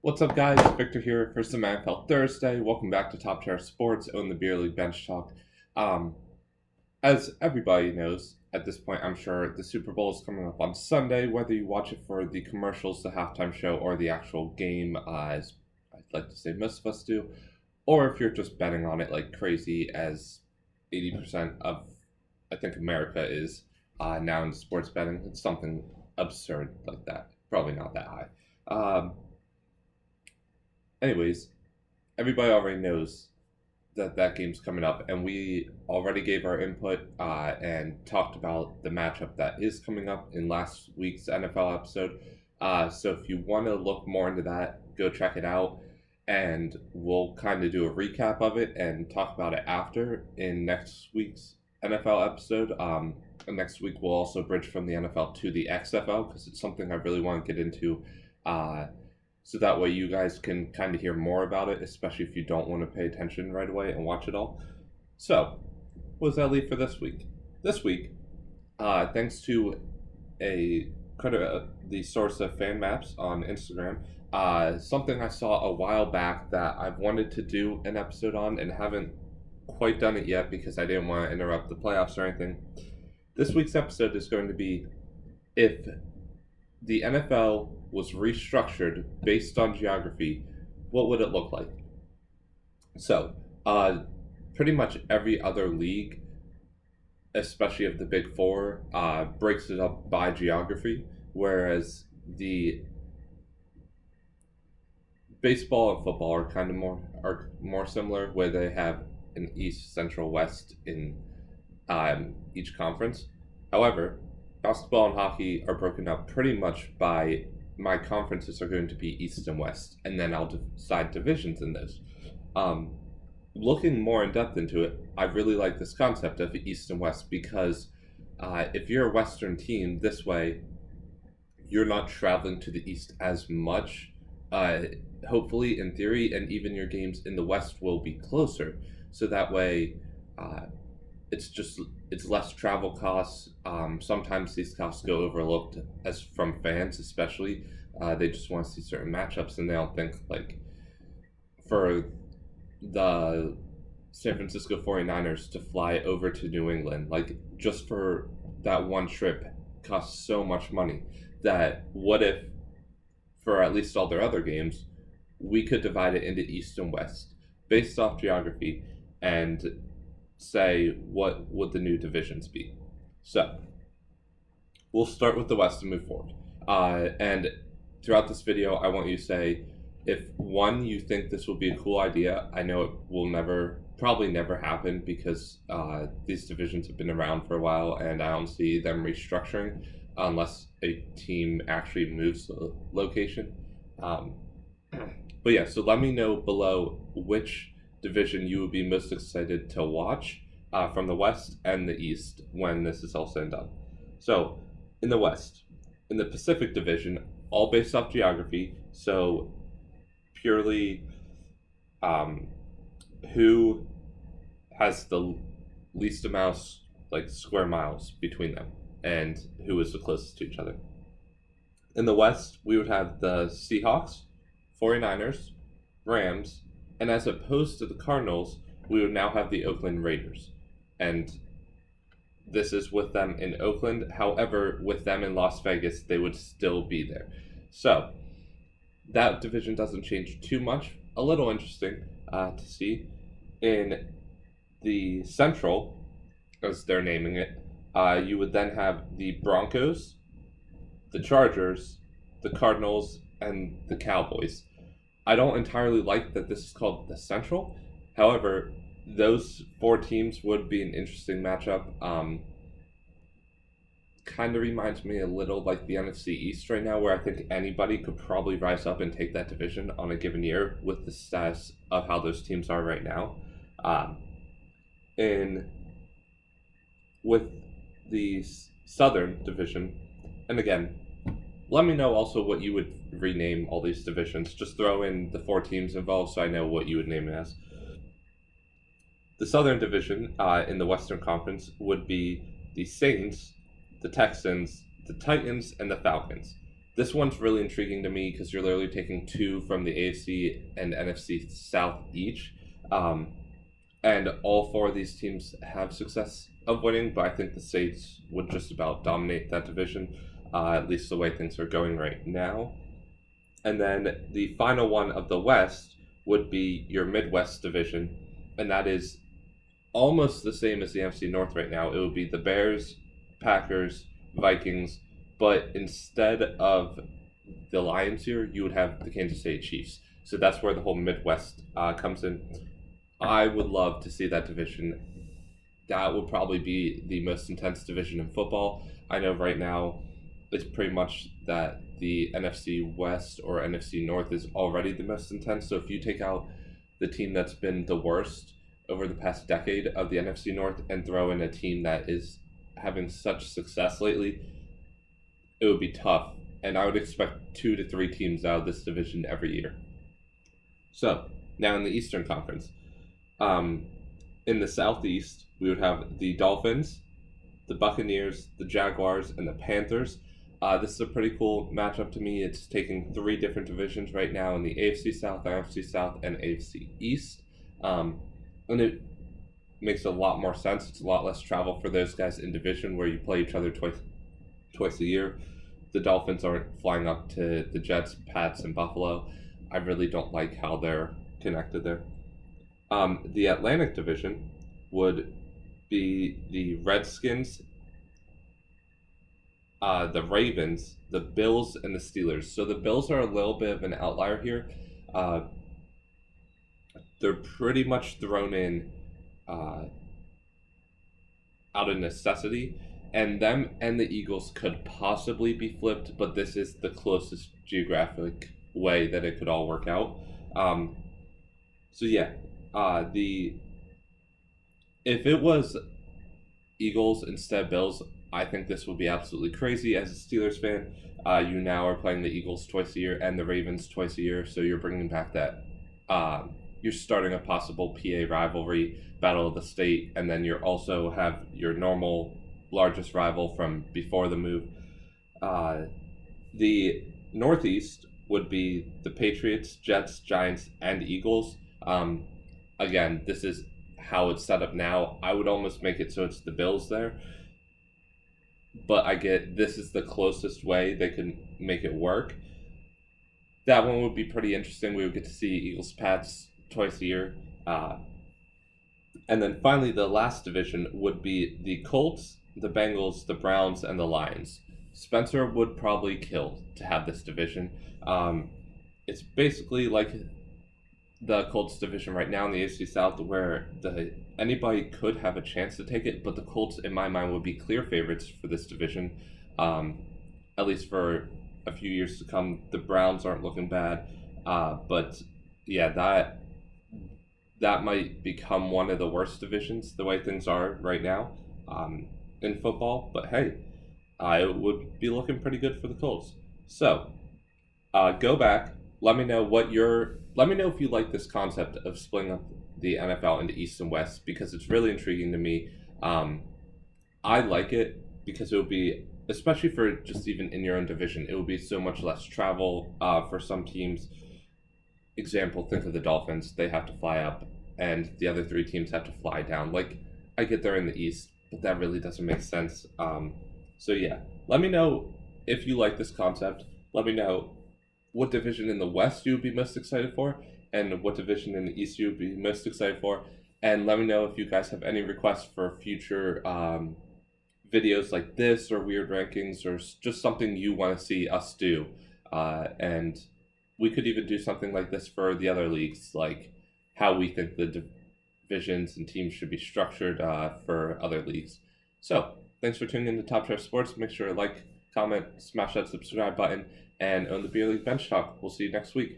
What's up, guys? Victor here for some NFL Thursday. Welcome back to Top Tier Sports on the Beer League Bench Talk. Um, as everybody knows, at this point, I'm sure the Super Bowl is coming up on Sunday. Whether you watch it for the commercials, the halftime show, or the actual game, as I'd like to say most of us do, or if you're just betting on it like crazy, as 80% of, I think, America is now into sports betting. It's something absurd like that. Probably not that high. Anyways, everybody already knows that game's coming up, and we already gave our input and talked about the matchup that is coming up in last week's NFL episode. So if you want to look more into that, go check it out, and we'll kind of do a recap of it and talk about it after in next week's NFL episode. And next week we'll also bridge from the NFL to the XFL because it's something I really want to get into. So that way you guys can kind of hear more about it, especially if you don't want to pay attention right away and watch it all. So, what does that leave for this week? This week, thanks to the source of fan maps on Instagram, something I saw a while back that I've wanted to do an episode on and haven't quite done it yet because I didn't want to interrupt the playoffs or anything. This week's episode is going to be if the NFL was restructured based on geography, what would it look like? So, pretty much every other league, especially of the Big Four, breaks it up by geography, whereas the baseball and football are kind of more similar, where they have an East, Central, West in each conference. However, basketball and hockey are broken up pretty much by my conferences are going to be East and West, and then I'll decide divisions in those. Looking more in depth into it, I really like this concept of East and West because if you're a Western team, this way you're not traveling to the East as much. Hopefully, in theory, and even your games in the West will be closer, so that way it's less travel costs. Sometimes these costs go overlooked as from fans, especially. They just want to see certain matchups, and they don't think like for the San Francisco 49ers to fly over to New England, like just for that one trip costs so much money that what if for at least all their other games, we could divide it into East and West based off geography and say what would the new divisions be. So we'll start with the West and move forward. And throughout this video, I want you to say if one, you think this will be a cool idea. I know it will probably never happen because these divisions have been around for a while and I don't see them restructuring unless a team actually moves the location. But yeah, so let me know below which division you would be most excited to watch from the West and the East when this is all said and done. So, in the West, in the Pacific Division, all based off geography, so purely who has the least amount of square miles between them and who is the closest to each other. In the West, we would have the Seahawks, 49ers, Rams, and as opposed to the Cardinals, we would now have the Oakland Raiders. And this is with them in Oakland. However, with them in Las Vegas, they would still be there. So, that division doesn't change too much. A little interesting to see. In the Central, as they're naming it, you would then have the Broncos, the Chargers, the Cardinals, and the Cowboys. I don't entirely like that this is called the Central. However, those four teams would be an interesting matchup. Kind of reminds me a little like the NFC East right now, where I think anybody could probably rise up and take that division on a given year with the status of how those teams are right now. With the Southern Division, and again, let me know also what you would rename all these divisions. Just throw in the four teams involved so I know what you would name it as. The Southern Division in the Western Conference would be the Saints, the Texans, the Titans, and the Falcons. This one's really intriguing to me because you're literally taking two from the AFC and NFC South each. Um, and all four of these teams have success of winning, but I think the Saints would just about dominate that division, at least the way things are going right now. And then the final one of the West would be your Midwest division, and that is almost the same as the NFC North right now. It would be the Bears, Packers, Vikings, but instead of the Lions here, you would have the Kansas City Chiefs. So that's where the whole Midwest comes in. I would love to see that division. That would probably be the most intense division in football. I know right now it's pretty much that the NFC West or NFC North is already the most intense. So if you take out the team that's been the worst over the past decade of the NFC North and throw in a team that is having such success lately, it would be tough. And I would expect 2 to 3 teams out of this division every year. So now in the Eastern Conference, in the Southeast, we would have the Dolphins, the Buccaneers, the Jaguars, and the Panthers. This is a pretty cool matchup to me. It's taking 3 different divisions right now in the AFC South, NFC South, and AFC East. And it makes a lot more sense. It's a lot less travel for those guys in division where you play each other twice a year. The Dolphins aren't flying up to the Jets, Pats, and Buffalo. I really don't like how they're connected there. The Atlantic Division would be the Redskins, the Ravens, the Bills, and the Steelers. So the Bills are a little bit of an outlier here. They're pretty much thrown in out of necessity, and them and the Eagles could possibly be flipped, but this is the closest geographic way that it could all work out. So yeah, if it was Eagles instead of Bills, I think this would be absolutely crazy. As a Steelers fan, you now are playing the Eagles twice a year and the Ravens twice a year, so you're bringing back that. You're starting a possible PA rivalry, Battle of the State, and then you're also have your normal largest rival from before the move. The Northeast would be the Patriots, Jets, Giants, and Eagles. Again, this is how it's set up now. I would almost make it so it's the Bills there. But I get this is the closest way they can make it work. That one would be pretty interesting. We would get to see Eagles Pats twice a year. And then finally, the last division would be the Colts, the Bengals, the Browns, and the Lions. Spencer would probably kill to have this division. It's basically like the Colts division right now in the AFC South, where anybody could have a chance to take it, but the Colts, in my mind, would be clear favorites for this division, at least for a few years to come. The Browns aren't looking bad, but yeah, that might become one of the worst divisions the way things are right now in football. But hey, it would be looking pretty good for the Colts. So go back. Let me know if you like this concept of splitting up the NFL into East and West, because it's really intriguing to me. I like it because it would be, especially for just even in your own division, it would be so much less travel for some teams. Example, think of the Dolphins. They have to fly up, and the other 3 teams have to fly down. Like, I get they're in the East, but that really doesn't make sense. So yeah, let me know if you like this concept. Let me know what division in the West you would be most excited for, and what division in the East you would be most excited for. And let me know if you guys have any requests for future videos like this, or weird rankings, or just something you want to see us do. And we could even do something like this for the other leagues, like how we think the divisions and teams should be structured for other leagues. So, thanks for tuning in to Top Chef Sports. Make sure to like, comment, smash that subscribe button, and own the Beer League Bench Talk. We'll see you next week.